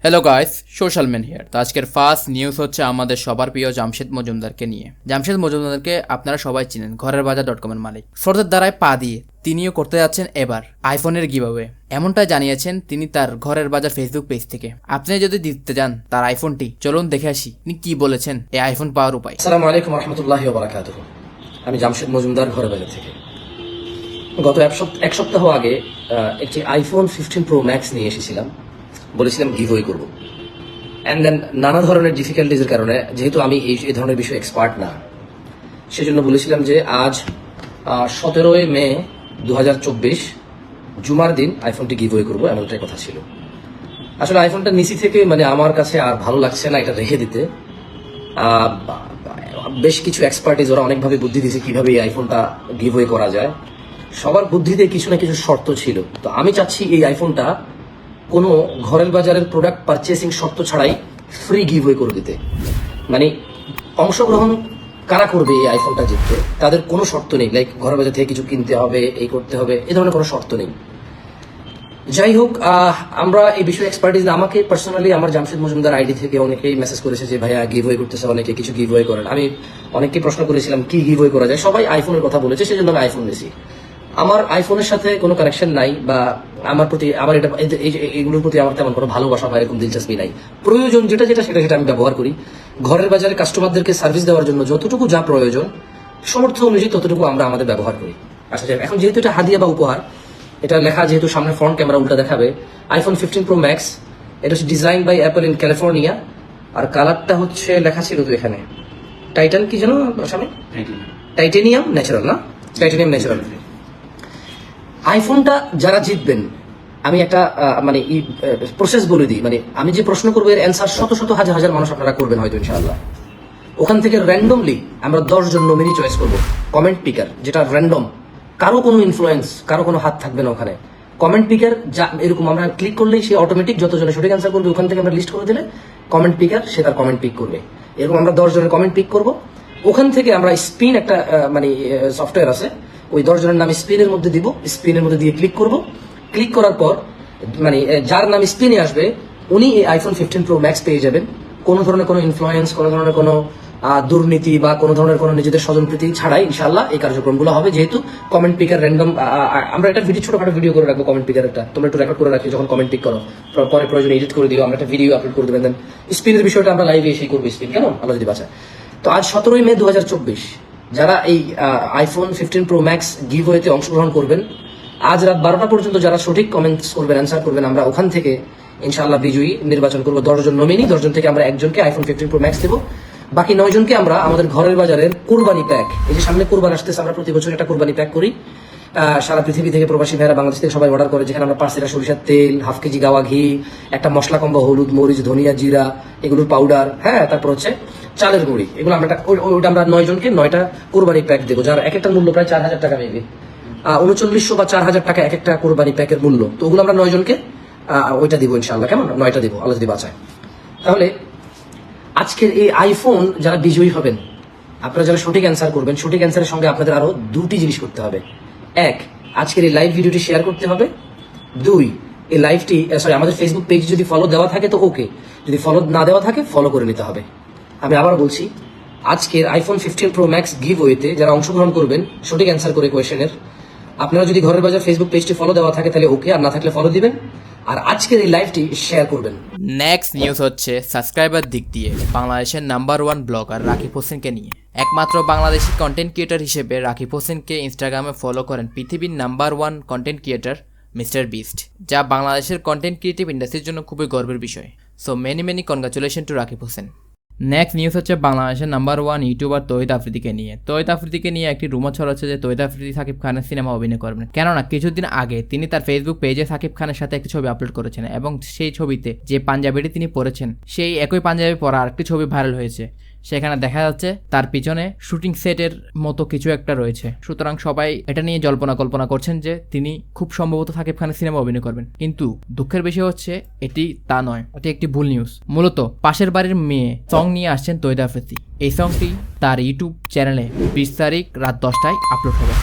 Hello guys, social man here. তো আজকের first news হচ্ছে আমাদের সবার প্রিয় জামশেদ মজুমদারকে নিয়ে। জামশেদ মজুমদারকে আপনারা সবাই চিনেন, ঘরের বাজার .com এর মালিক। স্রোতের দ্বারায় পা দিয়ে তিনিও করতে যাচ্ছেন এবার আইফোনের গিভঅ্যাওয়ে। এমনটাই জানিয়েছেন তিনি তার ঘরের বাজার ফেসবুক পেজ থেকে। আপনি যদি দিতে যান তার আইফোনটি, চলুন দেখে আসি তিনি কি বলেছেন এই আইফোন পাওয়ার উপায়। আসসালামু আলাইকুম রহমতুল্লাহি ওয়া বারাকাতুহু। আমি জামশেদ মজুমদার, ঘরের বাজার থেকে। গত এক সপ্তাহ আগে একটি আইফোন 15 প্রো ম্যাক্স নিয়ে এসেছিলাম, বলেছিলাম গিভওয়ে করব। অ্যান্ড দেন নানা ধরনের ডিফিকাল্টিজের কারণে, যেহেতু আমি এই ধরনের বিষয়ে এক্সপার্ট না, সেজন্য বলেছিলাম যে আজ 17 মে 2024 জুমার দিন আইফোনটি গিভওয়ে করবো, এমনটাই কথা ছিল। আসলে আইফোনটা নিচি থেকে আমার কাছে আর ভালো লাগছে না এটা রেখে দিতে। বেশ কিছু এক্সপার্টিজ ওরা অনেকভাবে বুদ্ধি দিয়েছে কিভাবে এই আইফোনটা গিভওয়ে করা যায়। সবার বুদ্ধিতে কিছু না কিছু শর্ত ছিল। তো আমি চাচ্ছি এই আইফোনটা কোনো ঘরের বাজারের প্রোডাক্ট পারচেসিং শর্ত ছাড়াই ফ্রি গিভওয়ে করে দিতে। মানে অংশগ্রহণ কারা করবে এই আইফোনটা জিততে, তাদের কোনো শর্ত নেই, লাইক ঘরের বাজার থেকে কিছু কিনতে হবে, এই করতে হবে, এই ধরনের কোনো শর্ত নেই। যাই হোক, আমরা এই বিষয়ে এক্সপার্টিজ না। আমাকে পার্সোনালি আমার জামশেদ মজুমদার আইডি থেকে অনেকেই মেসেজ করেছে যে ভাইয়া গিভওয়ে করতেছে, অনেকে কিছু গিভওয়ে করেন। আমি অনেককে প্রশ্ন করেছিলাম কি গিভওয়ে করা যায়, সবাই আইফোনের কথা বলেছে, সেজন্য আমি আইফোন নিয়েছি। আমার আইফোনের সাথে কোনো কানেকশন নাই, বা আমার প্রতি আমার এগুলোর প্রতি আমার তেমন কোনো ভালোবাসা বা এরকম দিলচাস্পি নাই। প্রয়োজন যেটা সেটা আমি ব্যবহার করি। ঘরের বাজারে কাস্টমারদেরকে সার্ভিস দেওয়ার জন্য যতটুকু যা প্রয়োজন, সমর্থ অনুযায়ী ততটুকু আমরা আমাদের ব্যবহার করি। আচ্ছা, এখন যেহেতু এটা হাদিয়া বা উপহার, এটা লেখা যেহেতু সামনে ফ্রন্ট ক্যামেরা উল্টা দেখাবে, আইফোন 15 প্রো ম্যাক্স, এটা হচ্ছে design by Apple in California. আর কালারটা হচ্ছে লেখা ছিল তো এখানে টাইটান, কি যেন সামনে টাইটেনিয়াম ন্যাচারাল, না টাইটেনিয়াম ন্যাচারাল। আইফোনটা যারা জিতবেন, আমি একটা মানে প্রসেস বলে দিই। মানে আমি যে প্রশ্ন করবো এর অ্যান্সার শত শত হাজার হাজার মানুষ আপনারা করবেন হয়তো ইনশাআল্লাহ। ওখান থেকে র্যান্ডমলি আমরা 10 জন নমিনি চয়েস করবো, কমেন্ট পিকার, যেটা র্যান্ডম, কারো কোনো ইনফ্লুয়েন্স, কারো কোনো হাত থাকবে না ওখানে। কমেন্ট পিকার যা এরকম আমরা ক্লিক করলেই সে অটোমেটিক যতজনে সঠিক অ্যান্সার করবে ওখান থেকে আমরা লিস্ট করে দিলে কমেন্ট পিকার সে তার কমেন্ট পিক করবে। এরকম আমরা 10 জনের কমেন্ট পিক করবো। ওখান থেকে আমরা স্পিন, একটা মানে সফটওয়্যার আছে, ওই 10 জনের নাম স্পিনের মধ্যে দিব, স্পিনের মধ্যে দিয়ে ক্লিক করব। ক্লিক করার পর মানে যার নাম স্পিনে আসবে উনি এই আইফোন 15 প্রো ম্যাক্স পেয়ে যাবেন। কোনো ধরনের কোনো ইনফ্লুয়েন্স, কোনো ধরনের কোনো দুর্নীতি বা কোনো ধরনের কোনো নিজেদের স্বজনপ্রীতি ছাড়াই ইনশাআল্লাহ এই কার্যক্রমগুলো হবে। যেহেতু কমেন্ট পিকার র্যান্ডম, আমরা একটা ছোটখাটো ভিডিও করে রাখবো কমেন্ট পিকার, একটা তোমরা একটু রেকর্ড করে রাখি, যখন কমেন্ট পিক করো পরে প্রয়োজন এডিট করে দিও, আমরা একটা ভিডিও আপলোড করে দেবেন। দেন স্পিনের বিষয়টা আমরা লাইভে এসেই করবো, স্পিন কেন আল্লাহ যদি বাঁচায়। তো আজ 17 মে 2024 যারা এই আইফোন 15 প্রো ম্যাক্স গিভওয়েতে অংশগ্রহণ করবেন, আজ রাত 12টা পর্যন্ত যারা সঠিক কমেন্টস করবেন, অ্যান্সার করবেন, আমরা ওখান থেকে ইনশাআল্লাহ বিজয়ী নির্বাচন করবো। 10 জন নমিনি, 10 জন থেকে আমরা একজনকে আইফোন 15 প্রো ম্যাক্স দেবো। বাকি 9 জনকে আমরা আমাদের ঘরের বাজারের কুরবানি প্যাক, এই যে সামনে কুরবান আসতেছে, আমরা প্রতি বছর একটা কুরবানি প্যাক করি। সারা পৃথিবী থেকে প্রবাসী ভাইয়েরা, বাংলাদেশ থেকে সবাই অর্ডার করে, যেখানে আমরা 5 লিটার সরিষার তেল, হাফ কেজি গাওয়া ঘি, একটা মশলা কম্বা হলুদ, মরিচ, ধনিয়া, জিরা, এগুলোর পাউডার, হ্যাঁ, তারপর হচ্ছে চালের গুঁড়ি, এগুলো আমরা ওইটা আমরা 9 জনকে 9টা কোরবানি প্যাক দেবো, যার এক একটা মূল্য প্রায় 4000 টাকা, মেবি 3900 বা 4000 টাকা এক একটা কোরবানি প্যাকের মূল্য। তো ওগুলো আমরা 9 জনকে ওইটা দিব ইনশাআল্লাহ, কেমন 9টা দিব আল্লাহ যদি বাঁচায়। তাহলে আজকের এই আইফোন যারা বিজয়ী হবেন, আপনারা যারা সঠিক অ্যান্সার করবেন, সঠিক অ্যান্সারের সঙ্গে আপনাদের আরো 2টি জিনিস করতে হবে। 1, আজকের এই লাইভ ভিডিওটি শেয়ার করতে হবে। 2, এই লাইভটি আমাদের ফেসবুক পেজ যদি ফলো দেওয়া থাকে তো ওকে, যদি ফলো না দেওয়া থাকে ফলো করে নিতে হবে। আমি আবার বলছি, আজকের আইফোন 15 প্রো ম্যাক্স গিভওয়েতে যারা অংশগ্রহণ করবেন সঠিক অ্যান্সার করে কোয়েশ্চেনের, আপনারা যদি ঘরের বাজার ফেসবুক পেজটি ফলো দেওয়া থাকে তাহলে ওকে, আর না থাকলে ফলো দিবেন, আর আজকের এই লাইভটি শেয়ার করবেন। নেক্সট নিউজ হচ্ছে সাবস্ক্রাইবার দিক দিয়ে বাংলাদেশের নাম্বার 1 ব্লগার রাকিব হোসেনকে নিয়ে। একমাত্র বাংলাদেশি কন্টেন্ট ক্রিয়েটর হিসেবে রাকিব হোসেনকে ইনস্টাগ্রামে ফলো করেন পৃথিবীর number 1 content creator mister beast, যা বাংলাদেশের কন্টেন্ট ক্রিয়েটিভ ইন্ডাস্ট্রির জন্য খুবই গর্বের বিষয়। So many congratulation two Rakib Hossain. Next news হচ্ছে বাংলাদেশের নাম্বার 1 ইউটিউবার তৌহিদ আফ্রিদিকে নিয়ে। তৌহিদ আফ্রিদিকে নিয়ে একটি রুমার ছড়াচ্ছে যে তৌহিদ আফ্রিদি সাকিব খানের সিনেমা অভিনয় করবেন। কেননা কিছুদিন আগে তিনি তার ফেসবুক পেজে সাকিব খানের সাথে একটি ছবি আপলোড করেছেন, এবং সেই ছবিতে যে পাঞ্জাবিটি তিনি পরেছেন সেই একই পাঞ্জাবি পরা আরেকটি ছবি ভাইরাল হয়েছে। সেখানে দেখা যাচ্ছে তার পিছনে শুটিং সেটের মতো কিছু একটা রয়েছে। সুতরাং সবাই এটা নিয়ে কল্পনা করছেন যে তিনি খুব সম্ভবত সাকিব খানের সিনেমা অভিনয় করবেন। কিন্তু দুঃখের বিষয় হচ্ছে এটি তা নয়, এটি একটি ভুল নিউজ। মূলত পাশের বাড়ির মেয়ে সং নিয়ে আসছেন তৌহিদ আফ্রিদি। এই সংটি তার ইউটিউব চ্যানেলে 20 তারিখ রাত 10টায় আপলোড হবে।